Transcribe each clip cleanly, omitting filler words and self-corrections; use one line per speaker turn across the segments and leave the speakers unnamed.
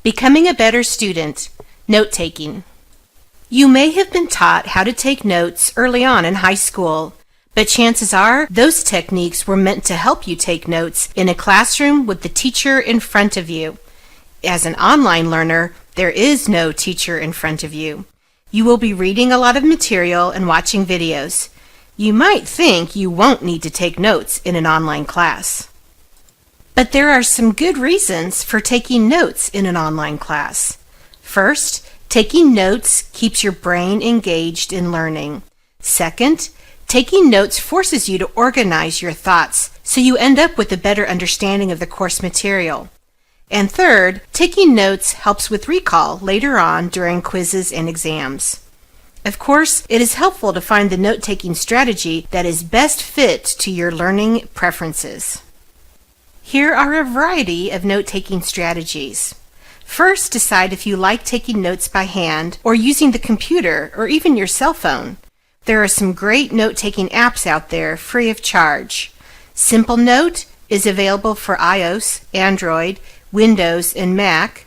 Becoming a better student, note-taking. You may have been taught how to take notes early on in high school, but chances are those techniques were meant to help you take notes in a classroom with the teacher in front of you. As an online learner, there is no teacher in front of you. You will be reading a lot of material and watching videos. You might think you won't need to take notes in an online class. But there are some good reasons for taking notes in an online class. First, taking notes keeps your brain engaged in learning. Second, taking notes forces you to organize your thoughts so you end up with a better understanding of the course material. And third, taking notes helps with recall later on during quizzes and exams. Of course, it is helpful to find the note-taking strategy that is best fit to your learning preferences. Here are a variety of note-taking strategies. First, decide if you like taking notes by hand or using the computer or even your cell phone. There are some great note-taking apps out there free of charge. Simple Note is available for iOS, Android, Windows, and Mac.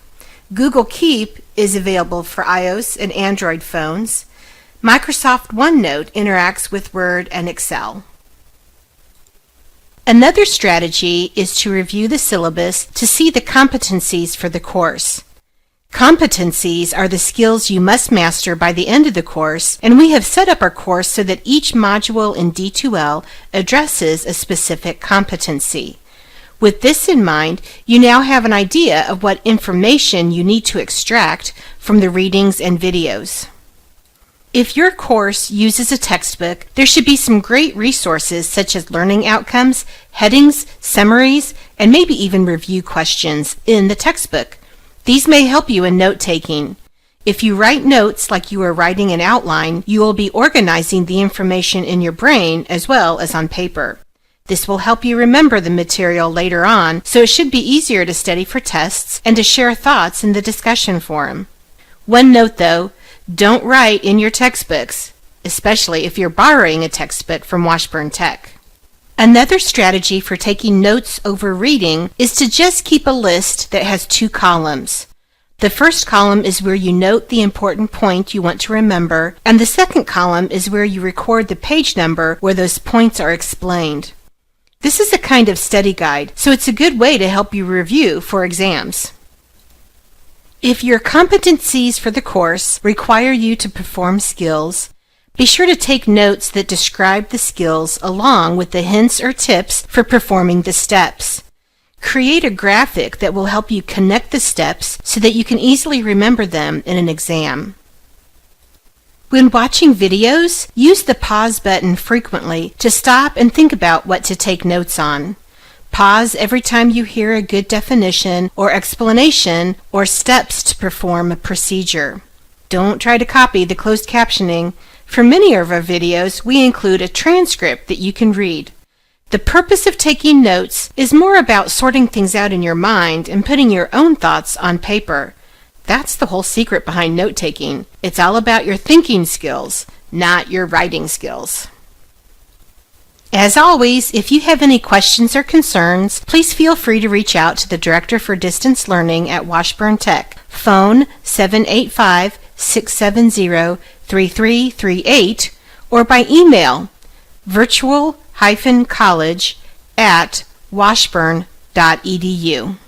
Google Keep is available for iOS and Android phones. Microsoft OneNote interacts with Word and Excel. Another strategy is to review the syllabus to see the competencies for the course. Competencies are the skills you must master by the end of the course, and we have set up our course so that each module in D2L addresses a specific competency. With this in mind, you now have an idea of what information you need to extract from the readings and videos. If your course uses a textbook, there should be some great resources such as learning outcomes, headings, summaries, and maybe even review questions in the textbook. These may help you in note-taking. If you write notes like you are writing an outline, you will be organizing the information in your brain as well as on paper. This will help you remember the material later on, so it should be easier to study for tests and to share thoughts in the discussion forum. One note though, don't write in your textbooks, especially if you're borrowing a textbook from Washburn Tech. Another strategy for taking notes over reading is to just keep a list that has 2 columns. The first column is where you note the important point you want to remember, and the second column is where you record the page number where those points are explained. This is a kind of study guide, so it's a good way to help you review for exams. If your competencies for the course require you to perform skills, be sure to take notes that describe the skills along with the hints or tips for performing the steps. Create a graphic that will help you connect the steps so that you can easily remember them in an exam. When watching videos, use the pause button frequently to stop and think about what to take notes on. Pause every time you hear a good definition or explanation or steps to perform a procedure. Don't try to copy the closed captioning. For many of our videos, we include a transcript that you can read. The purpose of taking notes is more about sorting things out in your mind and putting your own thoughts on paper. That's the whole secret behind note-taking. It's all about your thinking skills, not your writing skills. As always, if you have any questions or concerns, please feel free to reach out to the Director for Distance Learning at Washburn Tech. Phone 785-670-3338 or by email virtual-college@washburn.edu.